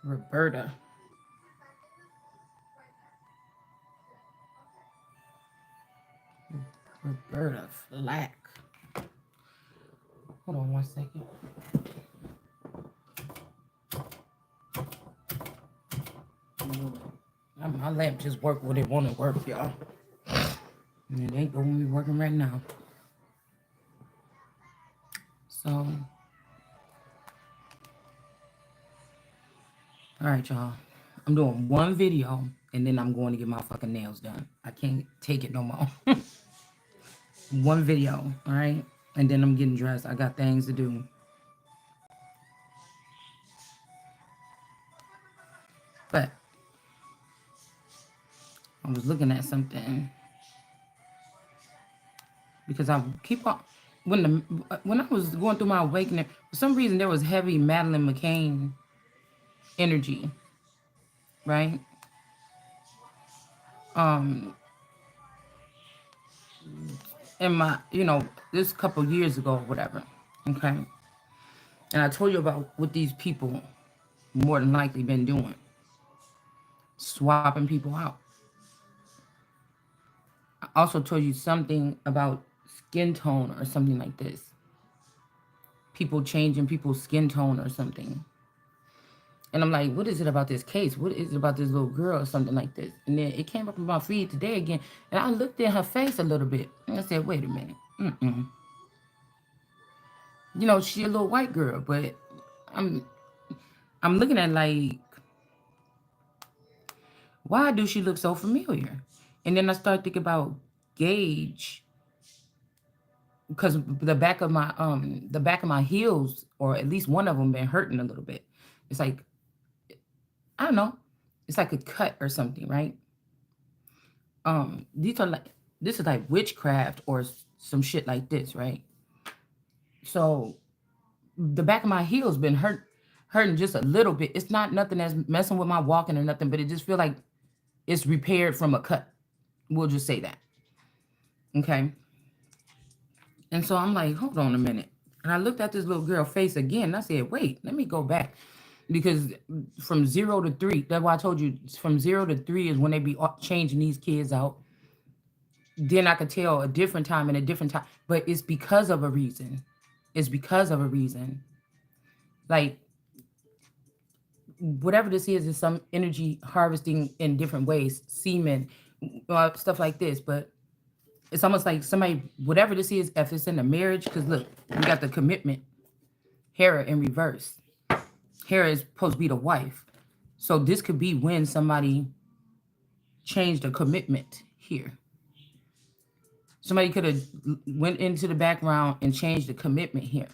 Roberta. Roberta Flack. Hold on 1 second. My lamp just work when it want to work, y'all. And it ain't going to be working right now. So, all right, y'all. I'm doing one video, and then I'm going to get my fucking nails done. I can't take it no more. One video, all right? And then I'm getting dressed. I got things to do. But I was looking at something because I keep on when I was going through my awakening, for some reason there was heavy Madeline McCain energy, right? Um, in my this couple years ago, or whatever, okay. And I told you about what these people more than likely been doing, swapping people out. I also told you something about skin tone or something like this. People changing people's skin tone or something. And I'm like, what is it about this case? What is it about this little girl or something like this? And then it came up in my feed today again. And I looked at her face a little bit. And I said, wait a minute. She a little white girl. But I'm I'm looking at like, why do she look so familiar? And then I started thinking about Gage. Because the back of my heels, or at least one of them, been hurting a little bit. It's like, I don't know. It's like a cut or something, right? These are like this is like witchcraft or some shit like this, right? So the back of my heel's been hurting just a little bit. It's not nothing that's messing with my walking or nothing, but it just feel like it's repaired from a cut. We'll just say that. Okay. And so I'm like, hold on a minute. And I looked at this little girl face again. And I said, wait, let me go back. Because from 0 to 3, that's why I told you from 0 to 3 is when they be changing these kids out. Then I could tell a different time and a different time. But it's because of a reason. It's because of a reason. Like, whatever this is some energy harvesting in different ways, semen, stuff like this. But it's almost like somebody, whatever this is, if it's in a marriage, because look, we got the commitment, Hera in reverse. Hera is supposed to be the wife. So this could be when somebody changed a commitment here. Somebody could have went into the background and changed the commitment here.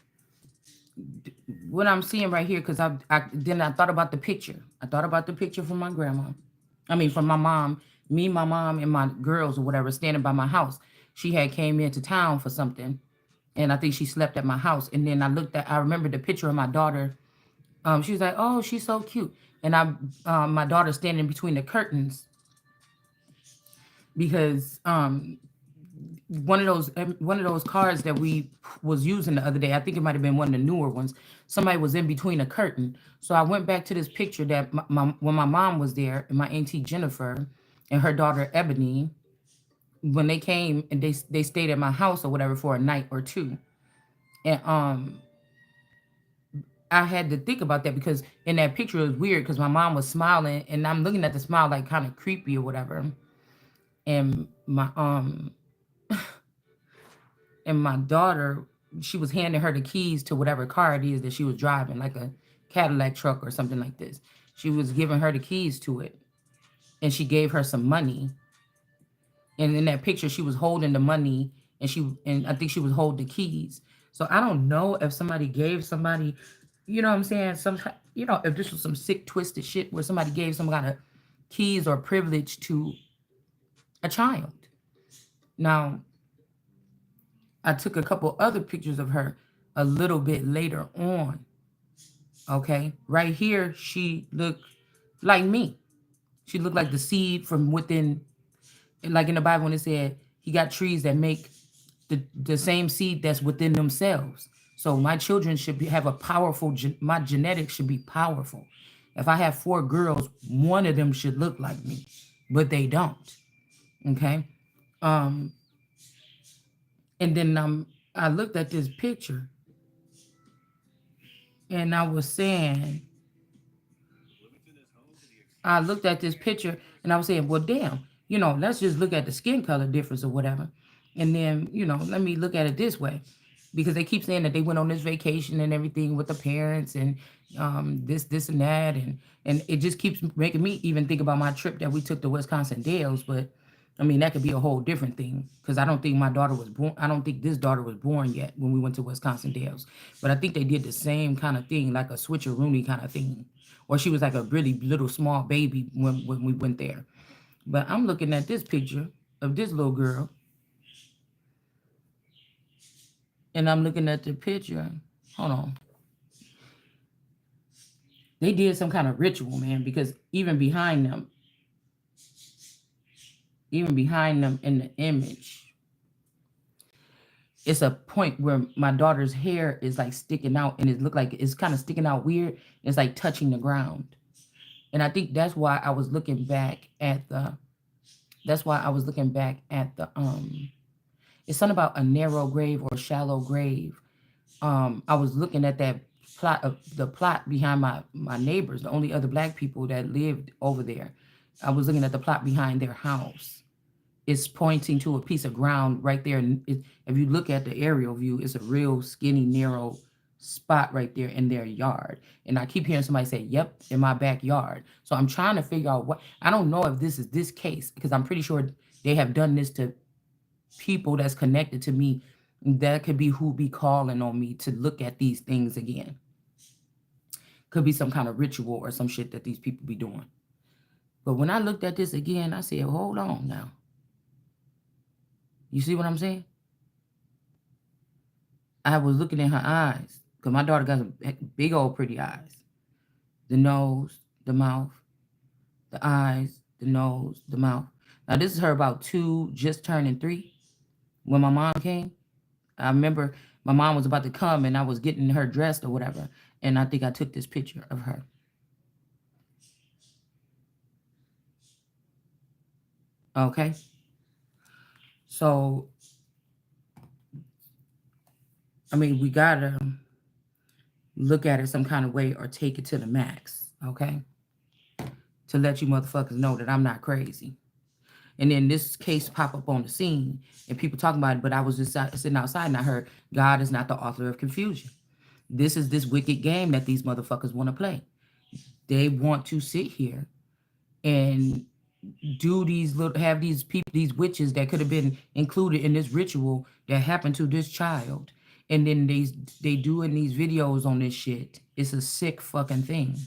What I'm seeing right here, because I thought about the picture. I thought about the picture from my grandma. I mean, from my mom, me, my mom, and my girls or whatever, standing by my house. She had came into town for something, and I think she slept at my house. And then I remember the picture of my daughter. She was like, "Oh, she's so cute," and my daughter standing between the curtains because one of those cars that we was using the other day, I think it might have been one of the newer ones. Somebody was in between a curtain, so I went back to this picture that when my mom was there and my auntie Jennifer and her daughter Ebony, when they came and they stayed at my house or whatever for a night or two, and I had to think about that because in that picture it was weird because my mom was smiling and I'm looking at the smile like kind of creepy or whatever, and my daughter, she was handing her the keys to whatever car it is that she was driving, like a Cadillac truck or something like this. She was giving her the keys to it, and she gave her some money. And in that picture, she was holding the money, and I think she was holding the keys. So I don't know if somebody gave somebody, you know what I'm saying? If this was some sick, twisted shit where somebody gave some kind of keys or privilege to a child. Now, I took a couple other pictures of her a little bit later on. Okay. Right here, she looked like me. She looked like the seed from within, like in the Bible when it said, he got trees that make the same seed that's within themselves. So my children should have a powerful, my genetics should be powerful. If I have 4 girls, one of them should look like me, but they don't. Okay. Um, and then I looked at this picture and I was saying, I looked at this picture and I was saying, well, damn, let's just look at the skin color difference or whatever. And then, let me look at it this way. Because they keep saying that they went on this vacation and everything with the parents and this and that. And it just keeps making me even think about my trip that we took to Wisconsin Dells. But I mean, that could be a whole different thing because I don't think my daughter was born. I don't think this daughter was born yet when we went to Wisconsin Dells. But I think they did the same kind of thing, like a switcheroonie kind of thing. Or she was like a really little small baby when we went there. But I'm looking at this picture of this little girl, and I'm looking at the picture. Hold on. They did some kind of ritual, man, because even behind them in the image, it's a point where my daughter's hair is like sticking out and it looked like it's kind of sticking out weird. It's like touching the ground. And I think that's why I was looking back at the it's something about a narrow grave or shallow grave. I was looking at that plot of the plot behind my neighbors, the only other black people that lived over there. I was looking at the plot behind their house. It's pointing to a piece of ground right there. And if you look at the aerial view, it's a real skinny, narrow spot right there in their yard. And I keep hearing somebody say, "Yep, in my backyard." So I'm trying to figure out what. I don't know if this is this case because I'm pretty sure they have done this to people that's connected to me. That could be who be calling on me to look at these things again. Could be some kind of ritual or some shit that these people be doing. But when I looked at this again, I said, hold on now. You see what I'm saying? I was looking in her eyes because my daughter got some big old pretty eyes. The nose, the mouth, the eyes, the nose, the mouth. Now, this is her about 2, just turning 3 when my mom came. I remember my mom was about to come and I was getting her dressed or whatever. And I think I took this picture of her. Okay. So, I mean, we got to look at it some kind of way or take it to the max. Okay. To let you motherfuckers know that I'm not crazy. And then this case pop up on the scene and people talking about it, but I was just sitting outside and I heard God is not the author of confusion. This is this wicked game that these motherfuckers want to play. They want to sit here and do these little have these people, these witches that could have been included in this ritual that happened to this child, and then they doing these videos on this shit. It's a sick fucking thing.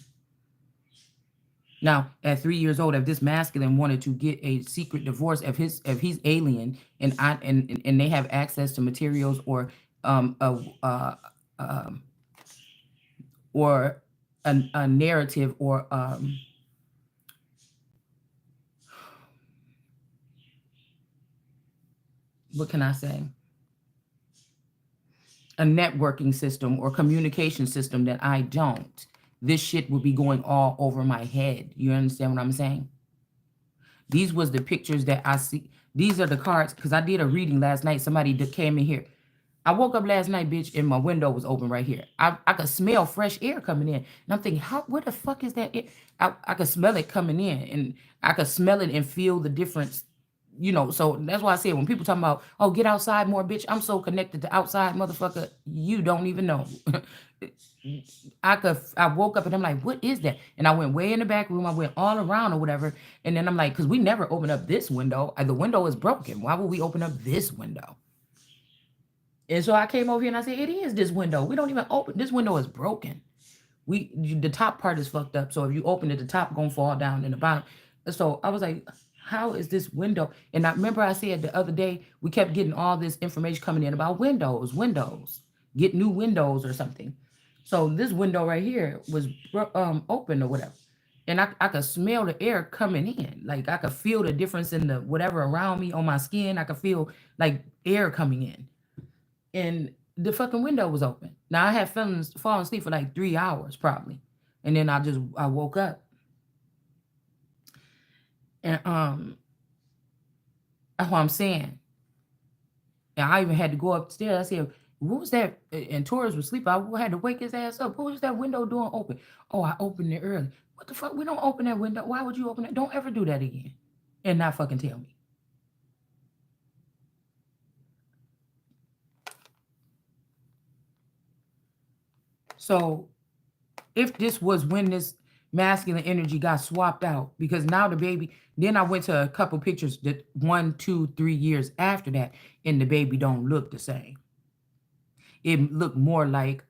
Now, at 3 years old, if this masculine wanted to get a secret divorce, if he's alien and they have access to materials or um a uh, um or a narrative or what can I say? A networking system or communication system that I don't, this shit would be going all over my head. You understand what I'm saying? These was the pictures that I see. These are the cards because I did a reading last night. Somebody that came in here. I woke up last night, bitch, and my window was open right here. I could smell fresh air coming in. And I'm thinking, how where the fuck is that air? I could smell it coming in and I could smell it and feel the difference. So that's why I said when people talking about, oh, get outside more, bitch. I'm so connected to outside, motherfucker. You don't even know. I woke up and I'm like, what is that? And I went way in the back room. I went all around or whatever. And then I'm like, because we never open up this window. The window is broken. Why would we open up this window? And so I came over here and I said, it is this window. We don't even open. This window is broken. The top part is fucked up. So if you open it, the top gonna fall down in the bottom. So I was like, how is this window? And I remember I said the other day, we kept getting all this information coming in about windows, get new windows or something. So this window right here was open or whatever. And I could smell the air coming in. Like I could feel the difference in the whatever around me on my skin. I could feel like air coming in. And the fucking window was open. Now I had fallen asleep for like 3 hours probably. And then I woke up, and that's what I'm saying. And I even had to go upstairs. I said, "What was that?" And Torres was sleeping. I had to wake his ass up. What was that window door open? Oh, I opened it early. What the fuck? We don't open that window. Why would you open it? Don't ever do that again. And not fucking tell me. So if this was when this masculine energy got swapped out, because now the baby, then I went to a couple pictures that 1, 2, 3 years after that, and the baby don't look the same. It looked more like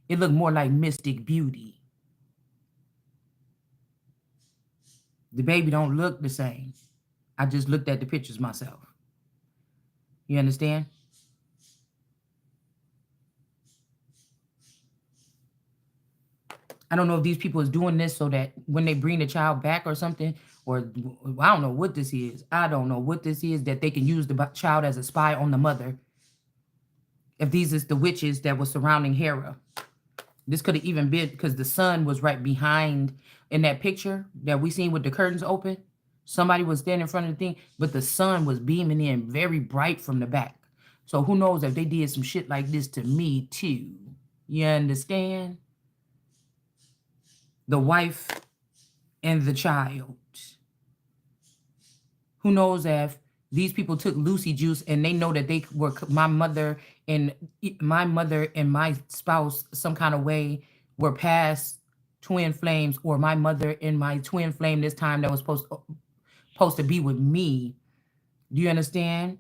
Mystic Beauty. The baby don't look the same. I just looked at the pictures myself. You understand? I don't know if these people is doing this so that when they bring the child back or something, or I don't know what this is. I don't know what this is, that they can use the child as a spy on the mother. If these is the witches that were surrounding Hera, this could have even been because the sun was right behind in that picture that we seen with the curtains open. Somebody was standing in front of the thing, but the sun was beaming in very bright from the back. So who knows if they did some shit like this to me too? You understand? The wife and the child. Who knows if these people took Lucy juice and they know that they were and my mother and my spouse some kind of way were past twin flames, or my mother and my twin flame this time that was supposed to be with me. Do you understand?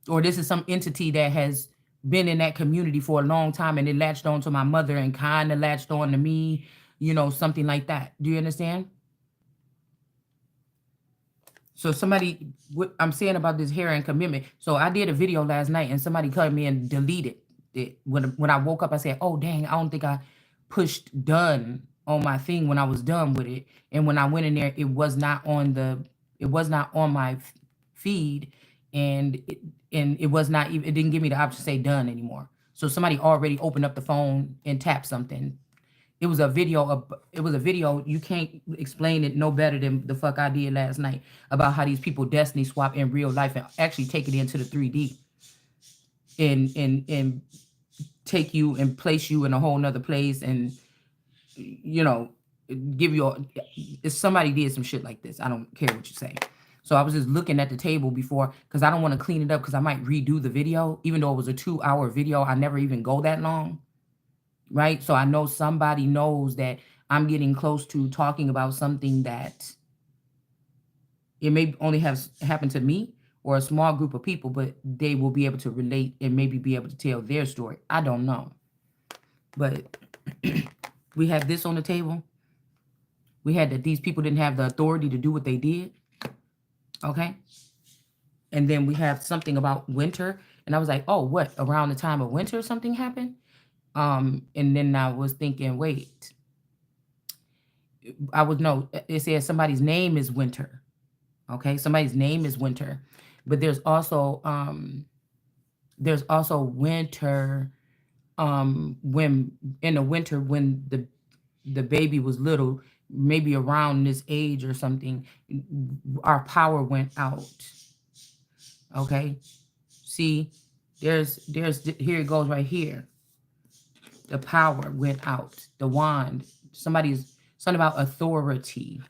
Or this is some entity that has been in that community for a long time and it latched on to my mother and kind of latched on to me, something like that. Do you understand? So somebody, what I'm saying about this hair and commitment. So I did a video last night and somebody called me and deleted it. When I woke up, I said, "Oh dang, I don't think I pushed done on my thing when I was done with it." And when I went in there, it was not on my feed, and it was not even, it didn't give me the option to say done anymore. So somebody already opened up the phone and tapped something. It was a video. You can't explain it no better than the fuck I did last night about how these people destiny swap in real life and actually take it into the 3D and take you and place you in a whole nother place, and you know give you if somebody did some shit like this. I don't care what you say. So I was just looking at the table before, because I don't want to clean it up because I might redo the video. Even though it was a 2-hour video, I never even go that long. Right? So I know somebody knows that I'm getting close to talking about something that it may only have happened to me or a small group of people, but they will be able to relate and maybe be able to tell their story. I don't know. But we had this on the table. We had that these people didn't have the authority to do what they did. Okay. And then we have something about winter. And I was like, oh, what? Around the time of winter something happened? And then I was thinking, wait, it says somebody's name is Winter. Okay, somebody's name is Winter. But there's also winter, when in the winter when the baby was little, maybe around this age or something, our power went out. Okay. See, here it goes right here. The power went out. The wand. Something about authority.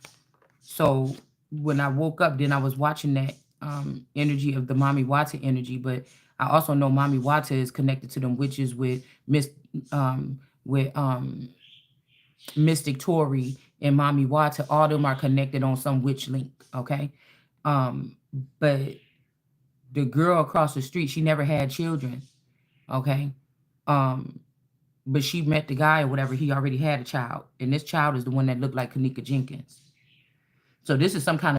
So when I woke up, then I was watching that energy of the Mami Wata energy, but I also know Mami Wata is connected to them witches with Mystic Tory and Mami Wata. All of them are connected on some witch link. Okay. But the girl across the street, she never had children. Okay. But she met the guy or whatever, he already had a child. And this child is the one that looked like Kanika Jenkins. So this is some kind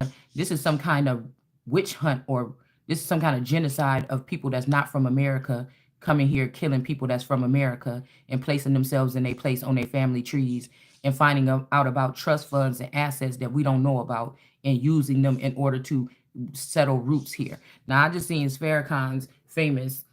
of witch hunt, or this is some kind of genocide of people that's not from America coming here, killing people that's from America and placing themselves in a place on their family trees and finding out about trust funds and assets that we don't know about and using them in order to settle roots here. Now I just seen Farrakhan's famous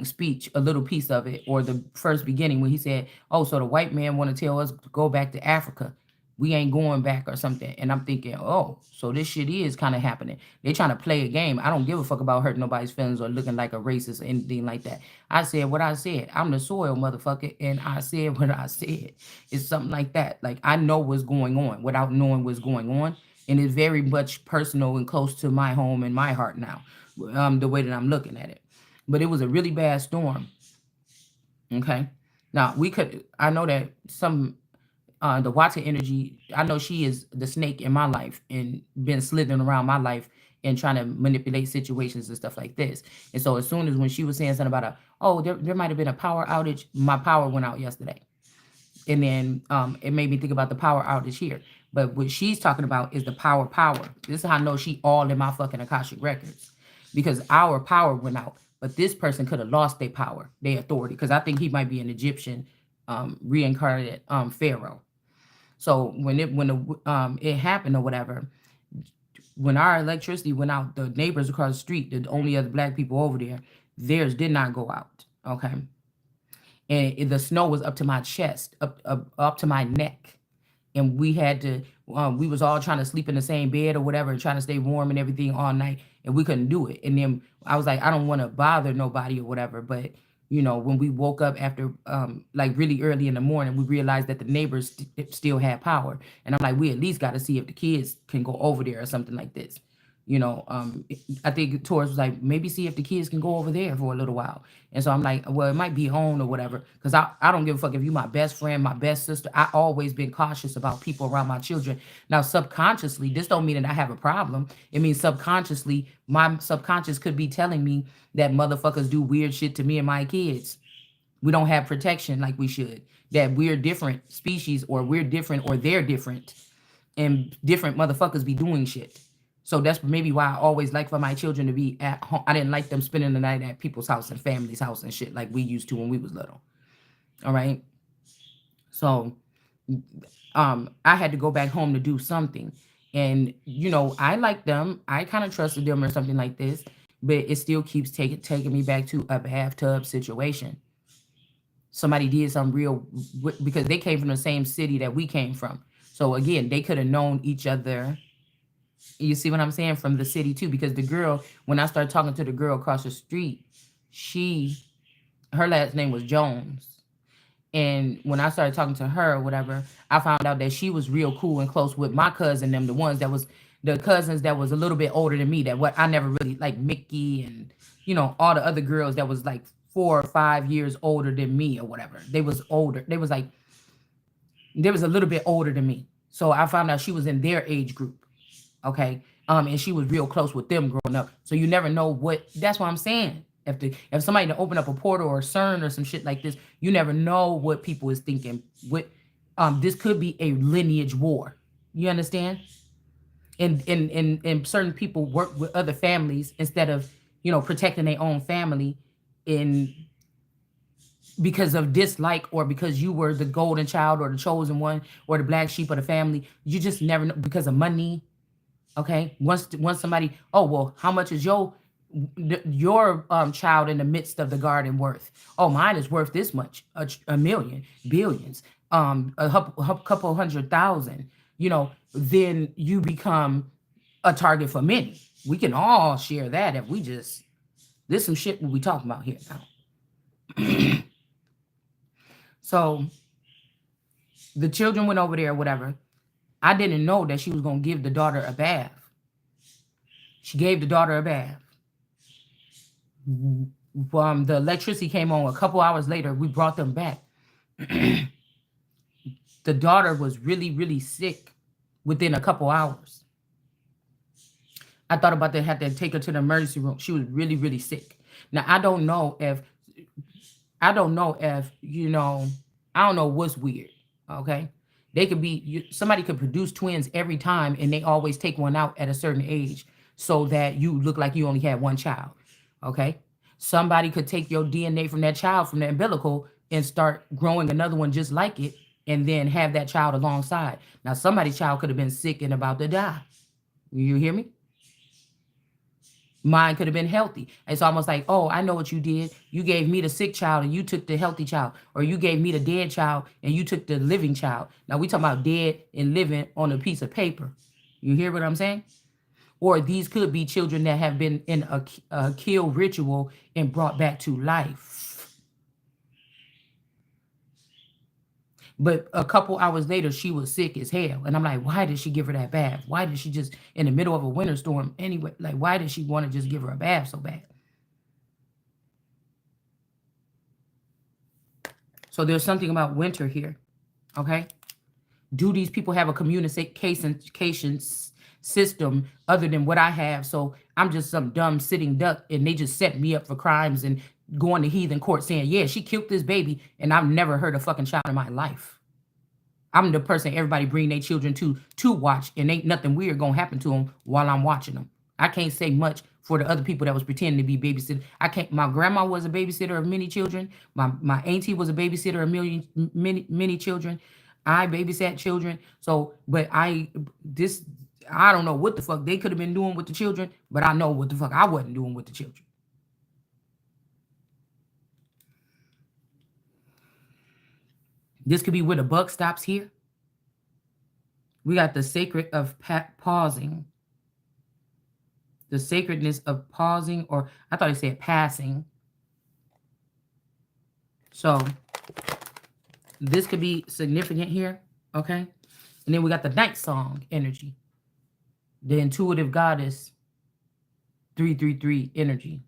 speech, a little piece of it, or the first beginning when he said, "Oh, so the white man want to tell us to go back to Africa. We ain't going back or something." And I'm thinking, oh, so this shit is kind of happening. They trying to play a game. I don't give a fuck about hurting nobody's feelings or looking like a racist or anything like that. I said what I said. I'm the soil motherfucker, and I said what I said. It's something like that. Like I know what's going on without knowing what's going on, and it's very much personal and close to my home and my heart now. The way that I'm looking at it, but it was a really bad storm. Okay. Now we could. I know that some the water energy. I know she is the snake in my life and been slithering around my life and trying to manipulate situations and stuff like this. And so as soon as when she was saying something about there might have been a power outage, my power went out yesterday. And then it made me think about the power outage here. But what she's talking about is the power. This is how I know she all in my fucking Akashic records. Because our power went out. But this person could have lost their power, their authority. Because I think he might be an Egyptian reincarnated Pharaoh. So it happened or whatever, when our electricity went out, the neighbors across the street, the only other black people over there, theirs did not go out. Okay. And the snow was up to my chest, up to my neck, and we had to we was all trying to sleep in the same bed or whatever and trying to stay warm and everything all night, and we couldn't do it. And then I was like, I don't want to bother nobody or whatever, but when we woke up after like really early in the morning, we realized that the neighbors still had power, and I'm like, we at least got to see if the kids can go over there or something like this. I think Taurus was like, maybe see if the kids can go over there for a little while. And so I'm like, well, it might be on or whatever. Because I don't give a fuck if you my best friend, my best sister. I always been cautious about people around my children. Now, subconsciously, this don't mean that I have a problem. It means subconsciously, my subconscious could be telling me that motherfuckers do weird shit to me and my kids. We don't have protection like we should. That we're different species, or we're different, or they're different. And different motherfuckers be doing shit. So that's maybe why I always like for my children to be at home. I didn't like them spending the night at people's house and family's house and shit like we used to when we was little. All right. So I had to go back home to do something. And I like them. I kind of trusted them or something like this, but it still keeps taking me back to a bathtub situation. Somebody did something real because they came from the same city that we came from. So again, they could have known each other. You see what I'm saying? From the city too, because the girl, when I started talking to the girl across the street, her last name was Jones. And when I started talking to her or whatever, I found out that she was real cool and close with my cousin, them, the cousins that was a little bit older than me, that what I never really like Mickey and, all the other girls that was like 4 or 5 years older than me or whatever. They was older. They was a little bit older than me. So I found out she was in their age group. Okay. And she was real close with them growing up. So you never know that's what I'm saying. If somebody to open up a portal or a CERN or some shit like this, you never know what people is thinking. This could be a lineage war. You understand? And certain people work with other families instead of, protecting their own family in because of dislike, or because you were the golden child or the chosen one or the black sheep of the family. You just never know, because of money. Okay. Once somebody, oh, well, how much is your child in the midst of the garden worth? Oh, mine is worth this much, a million, billions, a couple 100,000, then you become a target for many. We can all share that if we just, there's some shit we talking about here now. So the children went over there or whatever. I didn't know that she was going to give the daughter a bath. She gave the daughter a bath. The electricity came on a couple hours later. We brought them back. The daughter was really, really sick within a couple hours. I thought about that, had to take her to the emergency room. She was really, really sick. Now, I don't know if, I don't know what's weird. Okay. They could be, somebody could produce twins every time and they always take one out at a certain age so that you look like you only had one child. Okay. Somebody could take your DNA from that child, from the umbilical, and start growing another one just like it, and then have that child alongside. Now, somebody's child could have been sick and about to die. You hear me? Mine could have been healthy. It's almost like, oh, I know what you did. You gave me the sick child and you took the healthy child. Or you gave me the dead child and you took the living child. Now we talking about dead and living on a piece of paper. You hear what I'm saying? Or these could be children that have been in a kill ritual and brought back to life. But a couple hours later, she was sick as hell. And I'm like, why did she give her that bath? Why did she just, in the middle of a winter storm anyway, like, why did she want to just give her a bath so bad? So there's something about winter here, okay? Do these people have a communication system other than what I have? So I'm just some dumb sitting duck and they just set me up for crimes and going to heathen court saying, yeah, she killed this baby and I've never heard a fucking child in my life. I'm the person everybody bring their children to watch, and ain't nothing weird gonna happen to them while I'm watching them. I can't say much for the other people that was pretending to be babysitter. I can't. My grandma was a babysitter of many children. My auntie was a babysitter of many children. I babysat children. So, but I don't know what the fuck they could have been doing with the children, but I know what the fuck I wasn't doing with the children. This could be where the buck stops here. We got the sacred of pausing. The sacredness of pausing, or I thought it said passing. So this could be significant here, okay? And then we got the night song energy. The intuitive goddess 333 energy.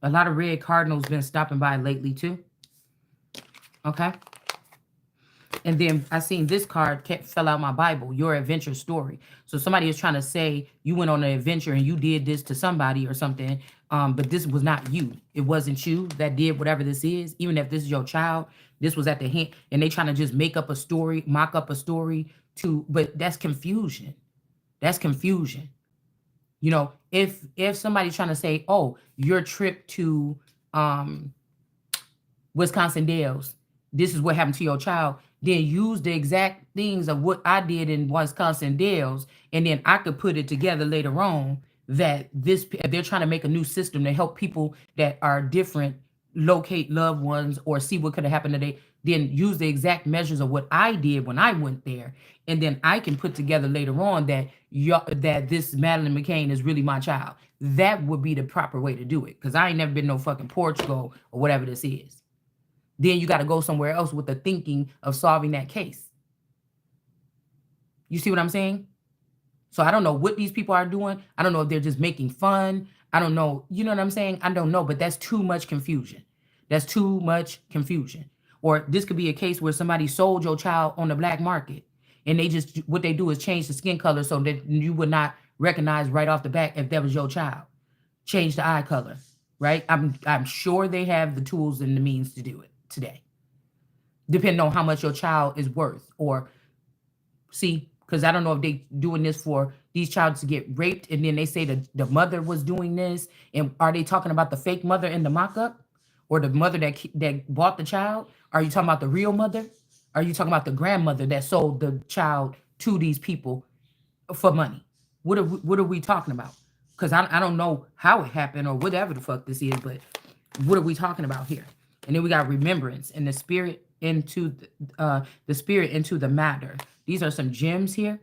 A lot of red cardinals been stopping by lately too. Okay. And then I seen this card fell out my Bible, your adventure story. So somebody is trying to say you went on an adventure and you did this to somebody or something, but this was not you. It wasn't you that did whatever this is. Even if this is your child, this was at the hint, and they trying to just make up a story, mock up a story but that's confusion. That's confusion. You know, if somebody's trying to say, oh, your trip to Wisconsin Dells, this is what happened to your child, then use the exact things of what I did in Wisconsin Dells, and then I could put it together later on that they're trying to make a new system to help people that are different locate loved ones or see what could have happened today. Then use the exact measures of what I did when I went there, and then I can put together later on that that this Madeline McCain is really my child. That would be the proper way to do it, because I ain't never been no fucking Portugal or whatever this is. Then you got to go somewhere else with the thinking of solving that case. You see what I'm saying? So I don't know what these people are doing. I don't know if they're just making fun. I don't know. You know what I'm saying? I don't know, but that's too much confusion. That's too much confusion. Or this could be a case where somebody sold your child on the black market, and they just, what they do is change the skin color so that you would not recognize right off the bat if that was your child. Change the eye color, right? I'm sure they have the tools and the means to do it today, depending on how much your child is worth. Or see, because I don't know if they doing this for these child to get raped, and then they say that the mother was doing this, and are they talking about the fake mother in the mock-up, or the mother that bought the child? Are you talking about the real mother? Are you talking about the grandmother that sold the child to these people for money? What are we talking about? Because I don't know how it happened or whatever the fuck this is, but what are we talking about here? And then we got remembrance and the spirit into the spirit into the matter. These are some gems here.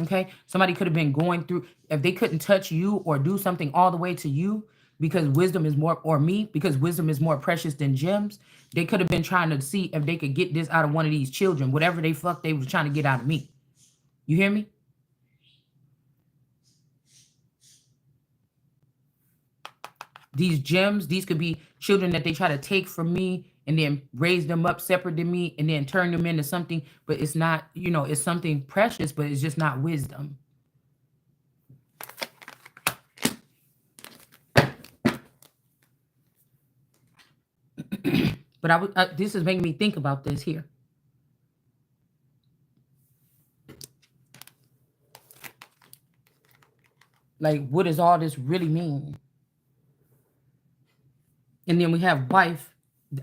Okay, somebody could have been going through, if they couldn't touch you or do something all the way to you because wisdom is more, or me, because wisdom is more precious than gems, they could have been trying to see if they could get this out of one of these children, whatever they fuck they was trying to get out of me. You hear me? These gems, these could be children that they try to take from me and then raise them up separate than me and then turn them into something, but it's not, it's something precious, but it's just not wisdom. But this is making me think about this here. Like, what does all this really mean? And then we have wife,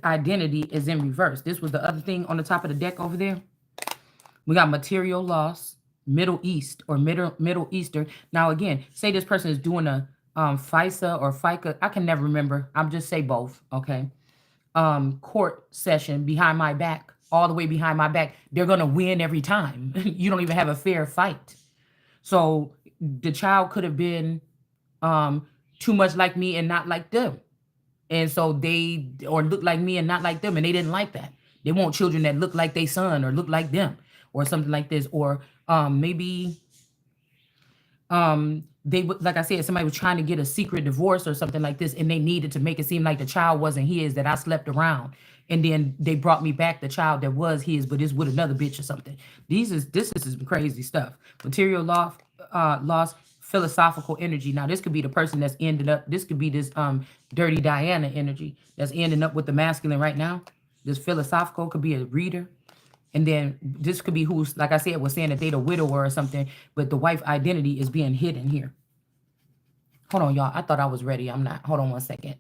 identity is in reverse. This was the other thing on the top of the deck over there. We got material loss. Middle East or Middle Eastern. Now again, say this person is doing a FISA or FICA. I can never remember. I'm just say both. Okay. Court session behind my back, all the way behind my back. They're gonna win every time. You don't even have a fair fight. So the child could have been too much like me and not like them. And so they or look like me and not like them, and they didn't like that. They want children that look like their son or look like them or something like this. Or maybe they would, like I said, somebody was trying to get a secret divorce or something like this, and they needed to make it seem like the child wasn't his, that I slept around, and then they brought me back the child that was his, but it's with another bitch or something. This is some crazy stuff. Material loss, philosophical energy. Now this could be the person that's ended up, this could be this dirty Diana energy that's ending up with the masculine right now. This philosophical could be a reader. And then this could be who's, like I said, was saying that they the widower or something, but the wife identity is being hidden here. Hold on, y'all. I thought I was ready. I'm not. Hold on one second.